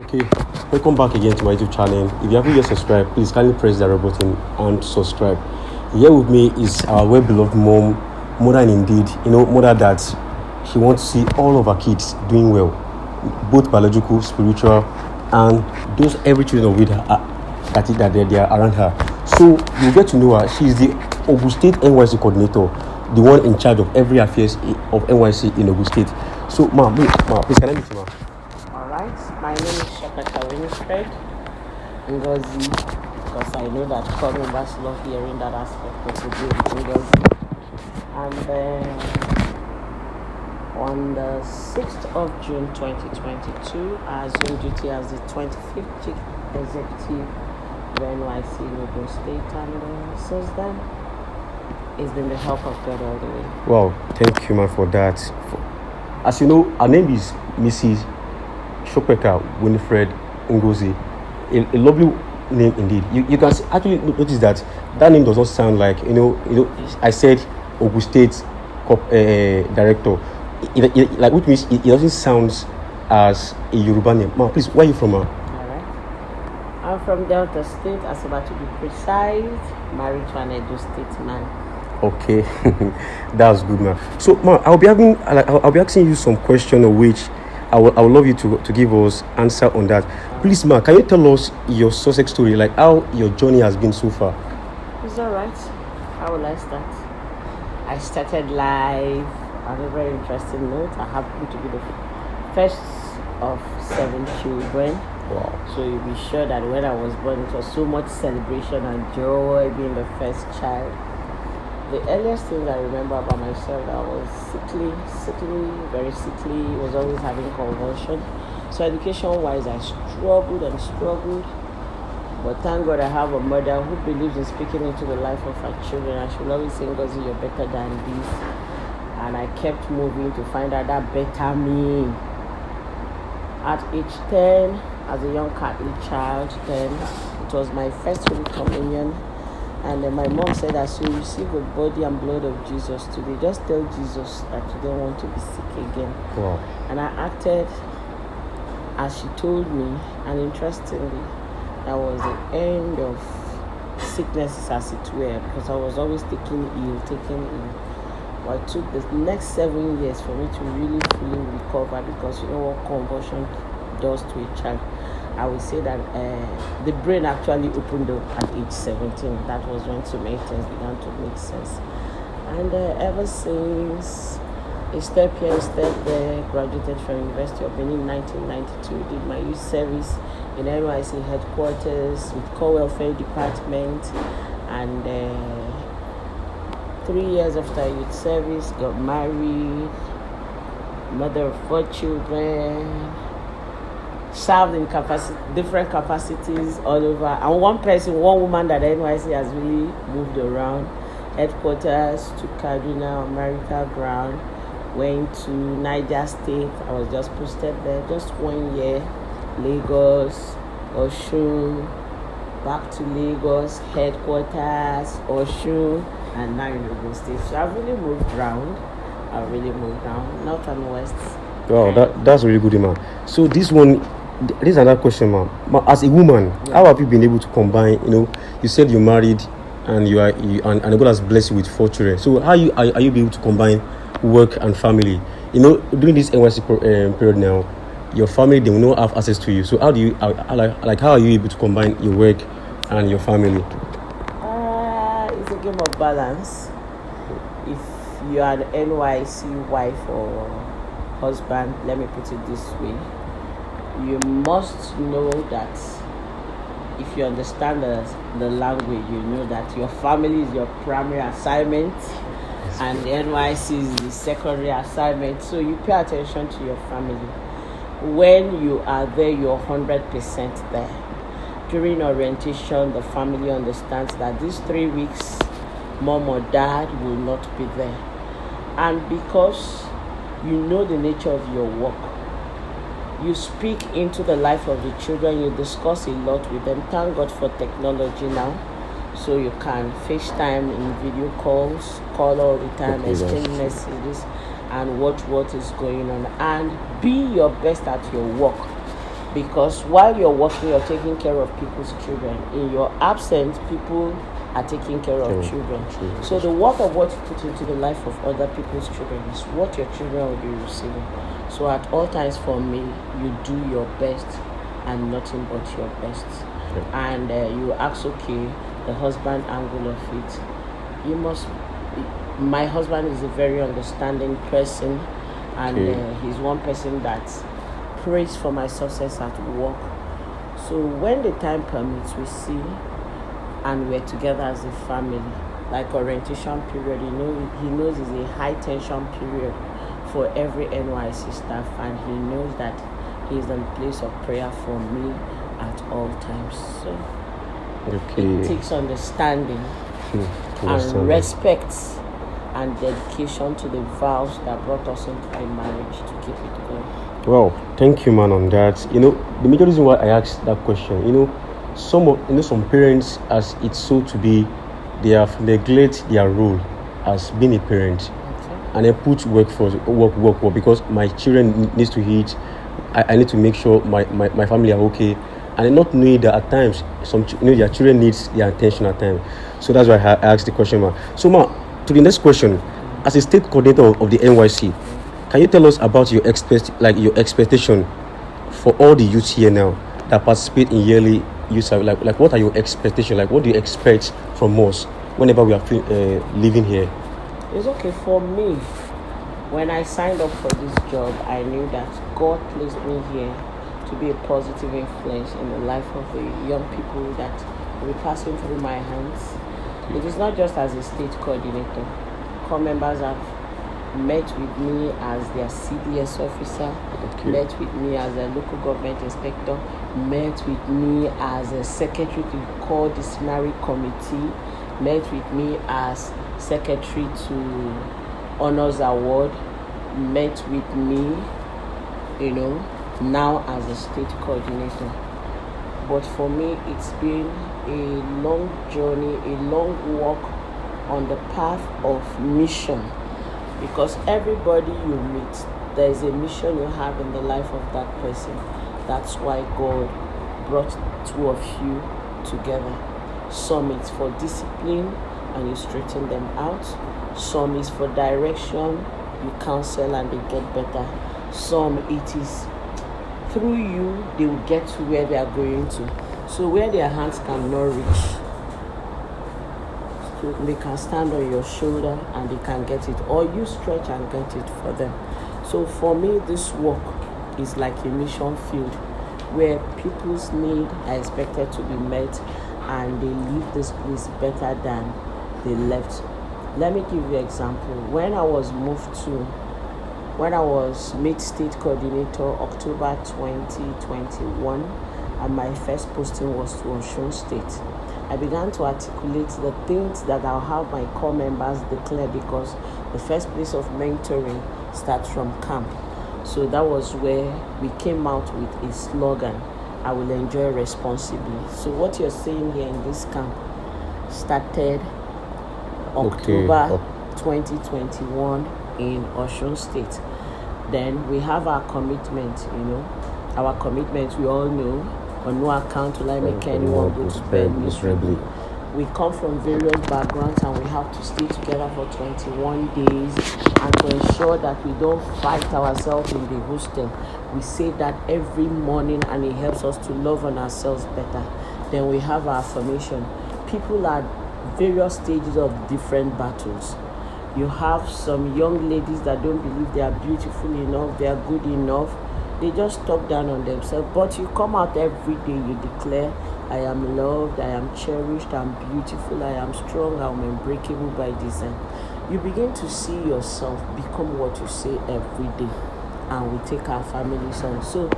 Okay, welcome back again to my YouTube channel. If you haven't yet subscribed, please kindly press the red button and subscribe. Here with me is our well-beloved mom, mother indeed, mother that she wants to see all of her kids doing well, both biological, spiritual, and those every children with her that they are around her. So you get to know her. She is the Ogun State NYSC coordinator, the one in charge of every affairs of NYSC in Ogun State. So, please can I meet you, ma'am? Alright, my name is Shokpeka Winifred Ngozi, because I know that club members love hearing that aspect of the day with Ngozi. And then on the 6th of June 2022, I assumed duty as the 25th Chief Executive of NYSC in Ogun State, and since then, it's been the help of God all the way. Wow, thank you, man, for that. As you know, her name is Mrs. Shokpeka Winifred Ngozi. A lovely name indeed. You can actually notice that name does not sound like I said Ogun State corp director. Which means it doesn't sound as a Yoruba name. Ma, please, where are you from, ma? Alright, I'm from Delta State, as about to be precise, married to an Edo State man. Okay, that's good, man. So, ma, I'll be asking you some question of which I would love you to give us answer on that. Please, ma, can you tell us your success story, like how your journey has been so far? It's alright. How will I start? I started live on a very interesting note. I happen to be the first of 7 children. Wow. So you'll be sure that when I was born, it was so much celebration and joy being the first child. The earliest thing I remember about myself, I was sickly, very sickly, was always having convulsion. So education-wise, I struggled. But thank God I have a mother who believes in speaking into the life of her children. And she will always say, Ngozi, you're better than this. And I kept moving to find out that better me. At age 10, as a young Catholic child, then it was my first Holy Communion. And then my mom said, as you receive the body and blood of Jesus today, just tell Jesus that you don't want to be sick again. Wow. And I acted as she told me, and interestingly, that was the end of sicknesses, as it were, because I was always taking ill. But it took the next 7 years for me to really fully recover, because you know what convulsion does to a child. I would say that the brain actually opened up at age 17. That was when so many things began to make sense. And ever since, a step here, a step there, graduated from University of Benin in 1992, did my youth service in NYSC headquarters with core welfare department, and 3 years after youth service, got married, mother of 4 children, served in different capacities all over. And one woman that NYSC has really moved around. Headquarters to Kaduna, America ground, went to Niger State. I was just posted there just 1 year. Lagos, Osun, back to Lagos, headquarters, Osun, and now in Ogun State. So I've really moved around. North and west. Wow, that's really good, man. So this is another question, ma'am. As a woman, how have you been able to combine? You said you're married and and God has blessed you with 4 children. So how are you able to combine work and family? During this NYSC period now, your family, they will not have access to you. So how are you able to combine your work and your family? It's a game of balance. If you are an NYSC wife or husband, let me put it this way, you must know that if you understand the language, you know that your family is your primary assignment, and the NYSC is the secondary assignment. So you pay attention to your family. When you are there, you're 100% there. During orientation, the family understands that these 3 weeks, mom or dad will not be there. And because you know the nature of your work, you speak into the life of the children, you discuss a lot with them. Thank God for technology now. So you can FaceTime in video calls, call all the time, exchange messages, and watch what is going on. And be your best at your work. because while you're working, you're taking care of people's children. In your absence, people are taking care of children. So the work of what you put into the life of other people's children is what your children will be receiving. So at all times, for me, you do your best and nothing but your best. And you ask, okay, the husband angle of it. You must. My husband is a very understanding person, and he's one person that prays for my success at work. So when the time permits, we see, and we're together as a family. Like orientation period, he knows it's a high tension period for every NYSC staff, and he knows that he's in a place of prayer for me at all times. So it takes understanding and respect and dedication to the vows that brought us into the marriage to keep it going. Well, thank you, man, on that. The major reason why I asked that question, some parents, as it's so to be, they have neglected their role as being a parent, and they put work because my children needs to eat. I need to make sure my family are okay, and they not knowing that at times their children needs their attention at times. So that's why I asked the question, man. So, man, to the next question, as a state coordinator of the NYSC, can you tell us about your expectation for all the youths here now that participate in yearly youth service? Like what are your expectations? Like what do you expect from us whenever we are living here? It's okay for me. When I signed up for this job, I knew that God placed me here to be a positive influence in the life of the young people that will be passing through my hands. It is not just as a state coordinator. Corps members have met with me as their CDS officer, met with me as a local government inspector, met with me as a secretary to core disciplinary committee, met with me as secretary to honors award, met with me, now as a state coordinator. But for me, it's been a long journey, a long walk on the path of mission. Because everybody you meet, there is a mission you have in the life of that person. That's why God brought two of you together. Some it's for discipline and you straighten them out. Some is for direction, you counsel and they get better. Some it is through you, they will get to where they are going to. So where their hands cannot reach, so they can stand on your shoulder and they can get it, or you stretch and get it for them. So for me, this work is like a mission field where people's needs are expected to be met and they leave this place better than they left. Let me give you an example. When I was made state coordinator October 2021, and my first posting was to Ogun State, I began to articulate the things that I'll have my core members declare, because the first place of mentoring starts from camp. So that was where we came out with a slogan, I will enjoy responsibly. So what you're seeing here in this camp started October 2021 in Ogun State. Then we have our commitment, our commitment we all know, on no account will I make anyone go to bed miserably. We come from various backgrounds and we have to stay together for 21 days, and to ensure that we don't fight ourselves in the hostel. We say that every morning and it helps us to love on ourselves better. Then we have our affirmation. People are various stages of different battles. You have some young ladies that don't believe they are beautiful enough, they are good enough. They just talk down on themselves. But you come out every day, you declare, I am loved, I am cherished, I am beautiful, I am strong, I am unbreakable by design. You begin to see yourself become what you say every day. And we take our families on. So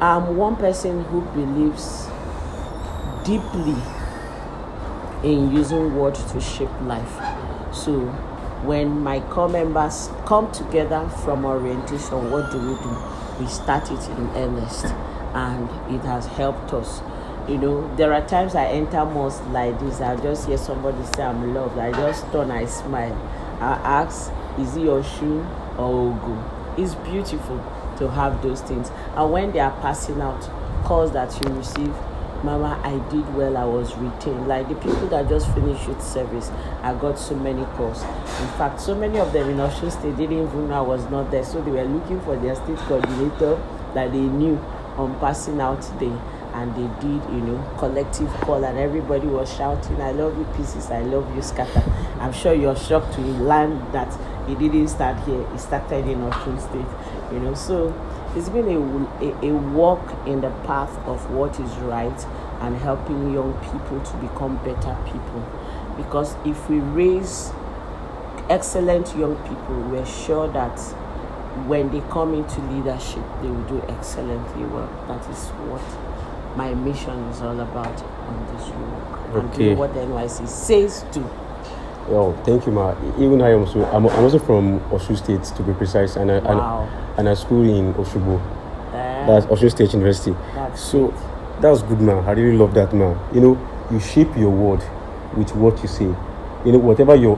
I'm one person who believes deeply in using words to shape life. So when my core members come together from orientation, what do? We start it in earnest, and it has helped us. There are times I enter mosque like this, I just hear somebody say I'm loved. I just turn, I smile. I ask, is it your shoe or Ogun? It's beautiful. to have those things. And when they are passing out, calls that you receive, Mama, I did well, I was retained. Like the people that just finished youth service, I got so many calls. In fact, so many of them in Osun State didn't even know I was not there. So they were looking for their state coordinator that they knew on passing out day. And they did, collective call, and everybody was shouting, I love you, Pieces, I love you, Scatter. I'm sure you're shocked to learn that it didn't start here, it started in Osun State, So it's been a walk in the path of what is right and helping young people to become better people. Because if we raise excellent young people, we're sure that when they come into leadership, they will do excellently well. That is what my mission is all about on this walk. And do what the NYSC says to. Well, thank you, Ma. Even I'm also from Osun State, to be precise, and I school in Oshubo. That's Osun State University. That's good, Ma. I really love that, Ma. You shape your word with what you say. Whatever you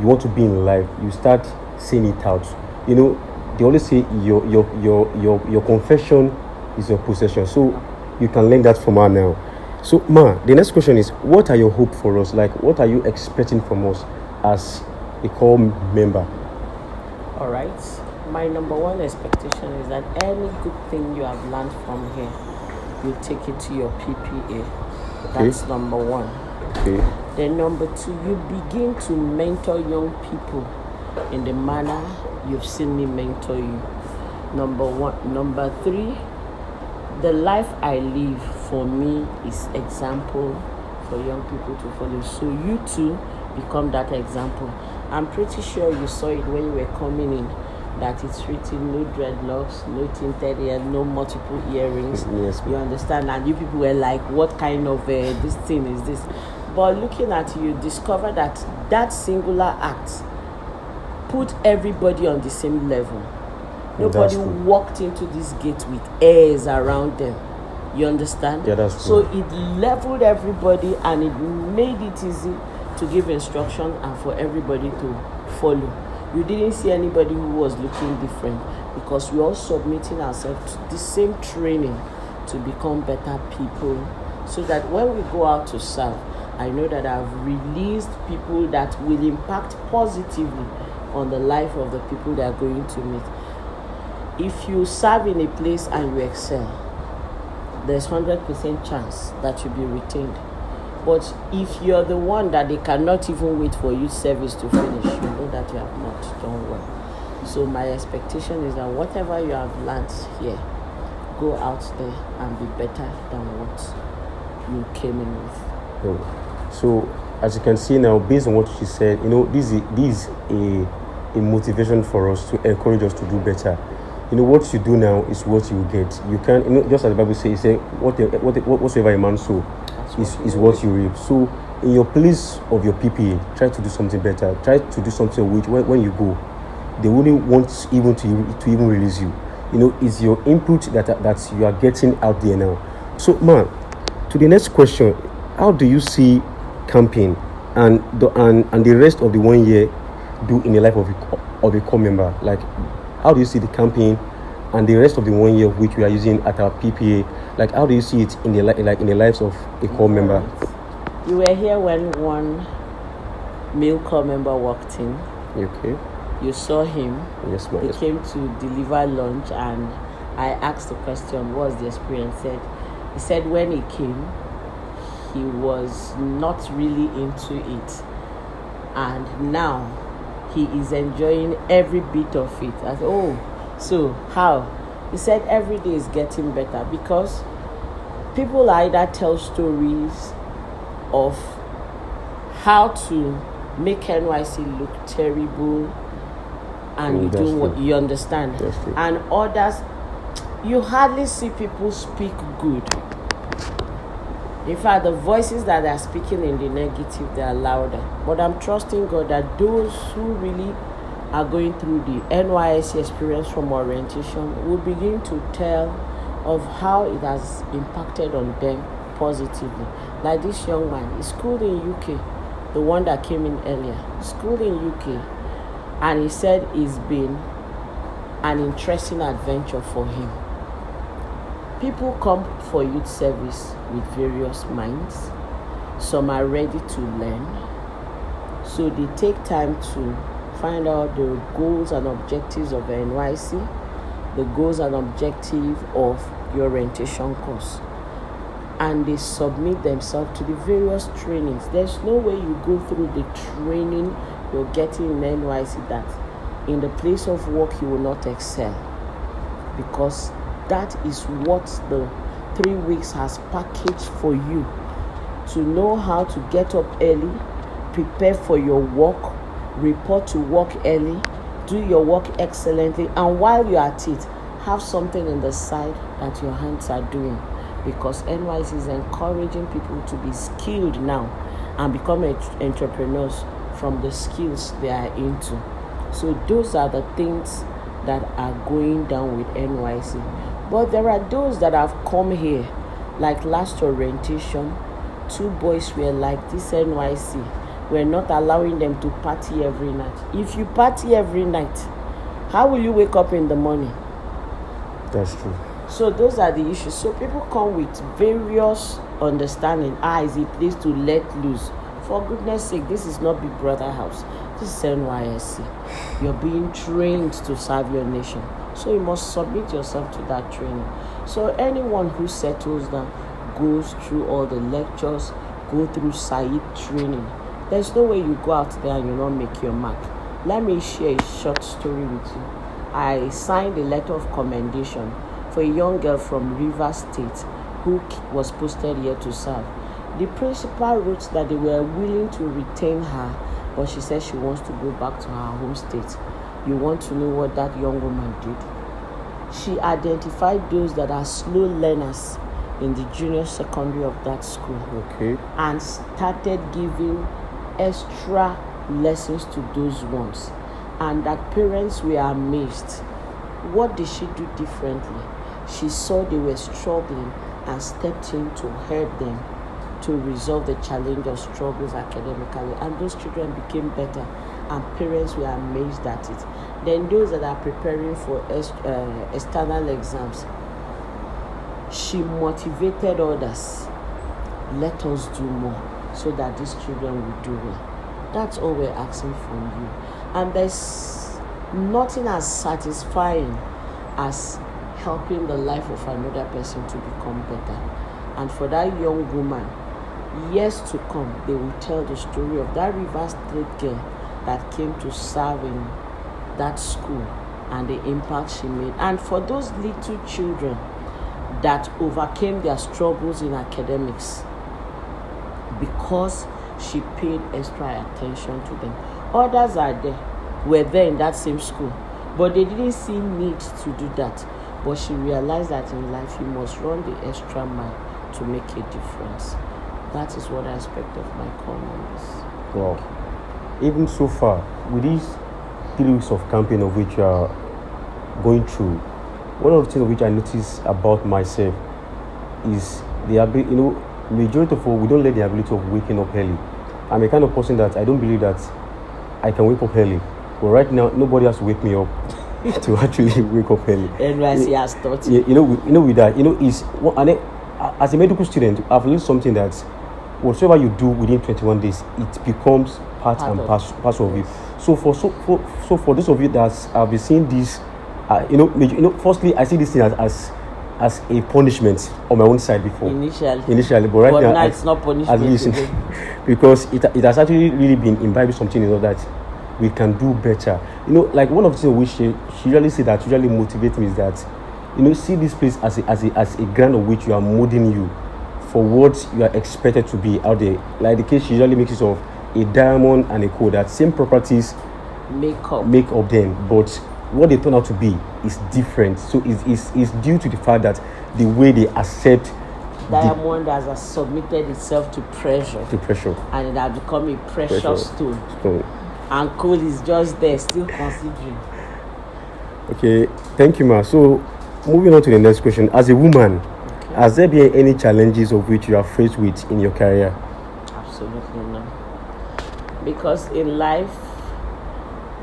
want to be in life, you start saying it out. They always say your confession is your possession. So you can learn that from her now. So, Ma, the next question is, what are your hope for us? Like, what are you expecting from us as a core member? All right. My number one expectation is that any good thing you have learned from here, you take it to your PPA. That's number one. Okay. Then number two, you begin to mentor young people in the manner you've seen me mentor you. Number one. Number three, the life I live for me is example for young people to follow. So you too become that example. I'm pretty sure you saw it when you were coming in, that it's written no dreadlocks, no tinted hair, no multiple earrings. Yes. You understand? And you people were like, what kind of this thing is this? But looking at you, discover that singular act put everybody on the same level. Nobody walked into this gate with airs around them. You understand? Yeah, that's so true. it leveled everybody and it made it easy to give instruction and for everybody to follow. You didn't see anybody who was looking different because we're all submitting ourselves to the same training to become better people, so that when we go out to serve, I know that I've released people that will impact positively on the life of the people they are going to meet. If you serve in a place and you excel, there's 100% chance that you'll be retained. But if you're the one that they cannot even wait for youth service to finish, you know that you have not done well. So my expectation is that whatever you have learned here, go out there and be better than what you came in with. So as you can see now, based on what she said, this is a motivation for us to encourage us to do better. What you do now is what you get. You can, just as the Bible says, whatsoever a man sow is what you reap. So in your place of your PPA, try to do something better. Try to do something which when you go, they wouldn't want even to even release you. It's your input that you are getting out there now. So, man, to the next question, how do you see campaign and the rest of the 1 year do in the life of a core member? Like, how do you see the campaign and the rest of the 1 year which we are using at our PPA? Like, how do you see it in the lives of a core member? You were here when one male core member walked in. Okay. You saw him. Yes, ma'am. He came to deliver lunch, and I asked the question, what was the experience? He said when he came, he was not really into it, and now he is enjoying every bit of it. I said, oh, so how? He said every day is getting better because people either tell stories of how to make NYC look terrible, and you do what you understand, and others, you hardly see people speak good. In fact, the voices that are speaking in the negative, they are louder. But I'm trusting God that those who really are going through the NYSC experience from orientation will begin to tell of how it has impacted on them positively. Like this young man, he's schooled in UK, the one that came in earlier, schooled in UK, and he said he's been an interesting adventure for him. People come for youth service with various minds. Some are ready to learn. So they take time to find out the goals and objectives of the NYSC, the goals and objective of your orientation course. And they submit themselves to the various trainings. There's no way you go through the training you're getting in NYSC that in the place of work you will not excel, because that is what the 3 weeks has packaged for you, to know how to get up early, prepare for your work, report to work early, do your work excellently, and while you're at it, have something on the side that your hands are doing, because NYSC is encouraging people to be skilled now and become entrepreneurs from the skills they are into. So those are the things that are going down with NYSC. But there are those that have come here, like last orientation, 2 boys were like, this NYSC, we're not allowing them to party every night. If you party every night, how will you wake up in the morning? That's true. So those are the issues. So people come with various understanding. Is a place to let loose. For goodness sake, this is not Big Brother house. This is NYSC. You're being trained to serve your nation. So you must submit yourself to that training. So anyone who settles down, goes through all the lectures, go through Said training, there's no way you go out there and you not make your mark. Let me share a short story with you. I signed a letter of commendation for a young girl from Rivers State who was posted here to serve. The principal wrote that they were willing to retain her, but she said she wants to go back to her home state. You want to know what that young woman did? She identified those that are slow learners in the junior secondary of that school. Okay. And started giving extra lessons to those ones. And that parents were amazed. What did she do differently? She saw they were struggling and stepped in to help them to resolve the challenge of struggles academically. And those children became better. And parents were amazed at it. Then those that are preparing for external exams, she motivated others. Let us do more so that these children will do well. That's all we're asking from you. And there's nothing as satisfying as helping the life of another person to become better. And for that young woman, years to come, they will tell the story of that River State girl that came to serve in that school and the impact she made. And for those little children that overcame their struggles in academics because she paid extra attention to them. Others were there in that same school, but they didn't see need to do that. But she realized that in life you must run the extra mile to make a difference. That is what I expect of my call on this. Wow. Even so far, with these 3 weeks of campaign of which you are going through, one of the things which I notice about myself is the ability, majority of all, we don't let the ability of waking up early. I'm a kind of person that I don't believe that I can wake up early. But right now, nobody has to wake me up to actually wake up early. NYSC has taught you. With that, as a medical student, I've learned something that whatever you do within 21 days, it becomes part and parcel of it. So for those of you that have been seeing this, firstly, I see this thing as a punishment on my own side before. Initially, but right now it's not punishment. At least, because it has actually really been imbibing something that we can do better. Like one of the things which she usually say that usually motivates me is that, see this place as a ground of which you are molding you for what you are expected to be out there. Like the case she usually makes use of a diamond and a coal, that same properties make up them, but what they turn out to be is different. So it's due to the fact that the way they accept diamond has submitted itself to pressure, and it has become a precious stone. And coal is just there, still considering. Okay, thank you, ma. So moving on to the next question. As a woman, has there been any challenges of which you are faced with in your career? Absolutely not. Because in life,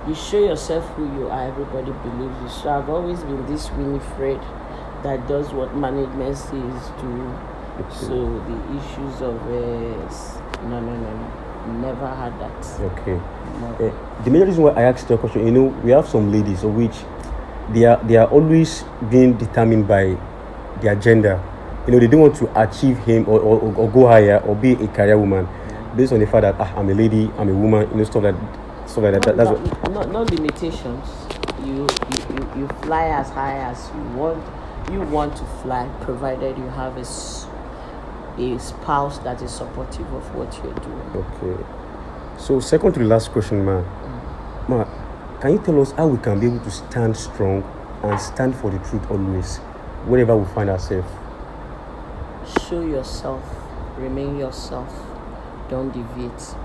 You show yourself who you are, everybody believes you. So I've always been this Winifred that does what management says do. Okay. So the issues of no, never had that. Okay. Never. The major reason why I asked the question, we have some ladies of which they are always being determined by their gender. They don't want to achieve him or go higher or be a career woman based on the fact that I'm a lady, I'm a woman, stuff like that. That's what. No limitations. You fly as high as you want. You want to fly, provided you have a spouse that is supportive of what you're doing. Okay. So second to the last question, ma, can you tell us how we can be able to stand strong and stand for the truth always, wherever we find ourselves? Show yourself, remain yourself, don't deviate.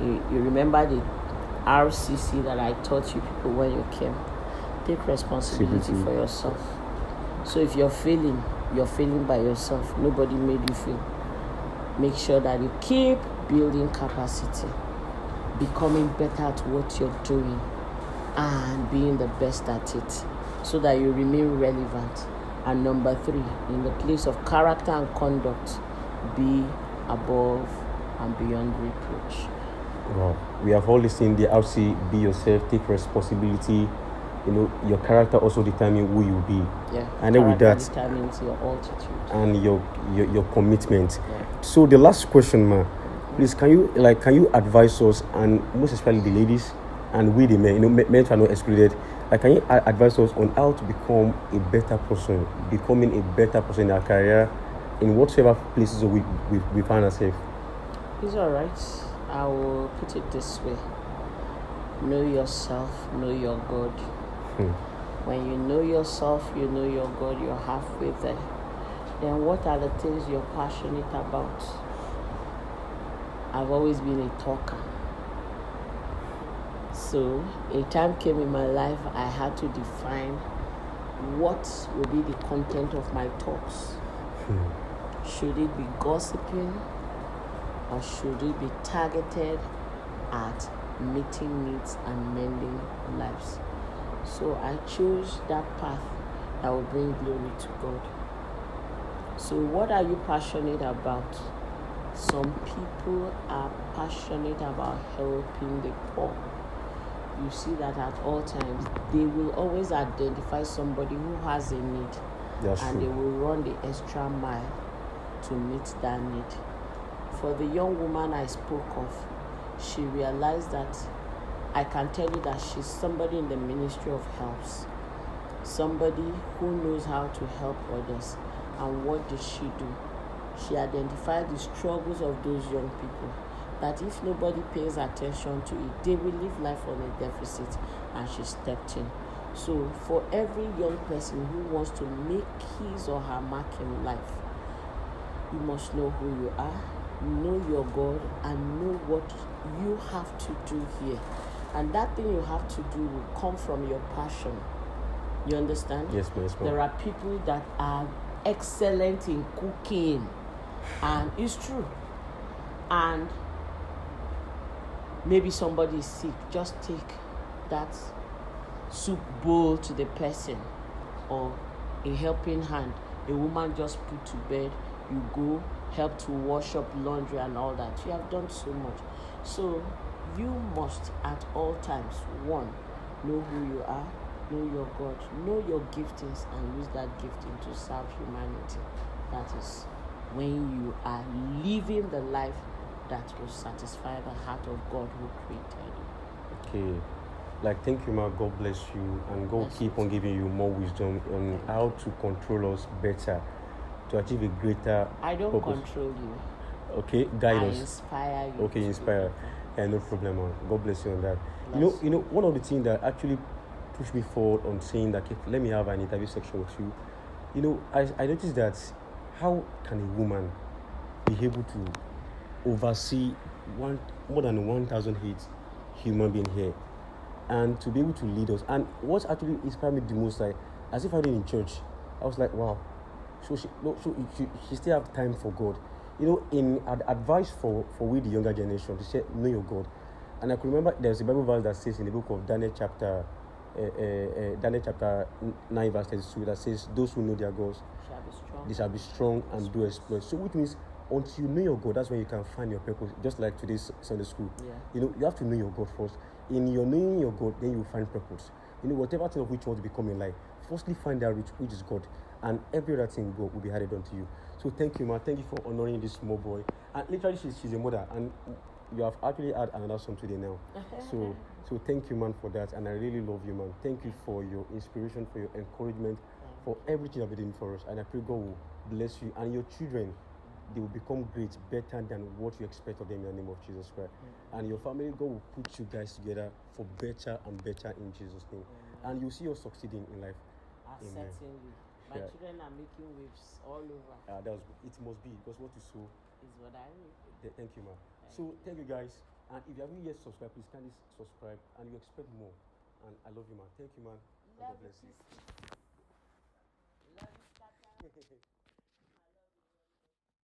You remember the RCC that I taught you people when you came. Take responsibility for yourself. So if you're failing by yourself. Nobody made you fail. Make sure that you keep building capacity, becoming better at what you're doing, and being the best at it, so that you remain relevant. And number 3, in the place of character and conduct, be above and beyond reproach. Wow. We have all listened the RC, be yourself, take responsibility. Your character also determines who you be. Yeah. And then with that determines your altitude and your commitment. Yeah. So the last question, ma, please can you advise us, and most especially the ladies and we the men, men are not excluded. Can you advise us on how to become a better person, becoming a better person in our career, in whatever places we find ourselves? It's all right. I will put it this way: know yourself, know your God. When you know yourself, you know your God, you're halfway there. Then what are the things you're passionate about? I've always been a talker. So a time came in my life I had to define what will be the content of my talks. Should it be gossiping, or should it be targeted at meeting needs and mending lives? So I chose that path that will bring glory to God. So what are you passionate about? Some people are passionate about helping the poor. You see that at all times. They will always identify somebody who has a need. That's and true. They will run the extra mile to meet that need. For the young woman I spoke of, she realized that I can tell you that she's somebody in the Ministry of Health, somebody who knows how to help others. And what did she do? She identified the struggles of those young people, that if nobody pays attention to it, they will live life on a deficit, and she stepped in. So for every young person who wants to make his or her mark in life, you must know who you are, know your God, and know what you have to do here. And that thing you have to do will come from your passion. You understand? Yes, ma'am. There are people that are excellent in cooking, and it's true. And maybe somebody is sick, just take that soup bowl to the person, or a helping hand. A woman just put to bed, you go help to wash up laundry and all that. You have done so much. So you must at all times, 1, know who you are, know your God, know your giftings, and use that gifting to serve humanity. That is when you are living the life that will satisfy the heart of God who created you. Okay. Thank you, ma. God bless you, and God keep on giving you more wisdom on how to control us better, to achieve a greater I don't purpose. control you. Okay, guide I us. inspire you. Okay, inspire. No problem, man. God bless you on that. Bless You know, one of the things that actually pushed me forward on saying that, okay, let me have an interview section with you. I noticed that how can a woman be able to oversee more than 1,008 human being here, and to be able to lead us? And what actually inspired me the most, as if I did in church, I was like, wow. So she still have time for God. In advice for we the younger generation, to say know your God. And I could remember there's a Bible verse that says in the book of Daniel chapter 9 verse 32 that says, those who know their gods they shall be strong and do exploits. So which means until you know your God, that's when you can find your purpose. Just like today's Sunday school. Yeah. You have to know your God first. In your knowing your God, then you find purpose. Whatever thing of which you want to become in life, firstly find that which is God, and every other thing will be added unto you. So thank you, man. Thank you for honoring this small boy. And literally, she's a mother, and you have actually had another son today now. So thank you, man, for that. And I really love you, man. Thank you for your inspiration, for your encouragement, for everything you've been doing for us. And I pray God will bless you and your children. They will become great, better than what you expect of them in the name of Jesus Christ. And your family, God will put you guys together for better and better in Jesus' name. And you'll see you succeeding in life. Certainly. My children are making waves all over. That was good. It must be, because what you sow is what I reap. Thank you, man. Thank you, guys. And if you haven't yet subscribed, please kindly subscribe. And you expect more. And I love you, man. Thank you, man. God bless you. Love you, Tata.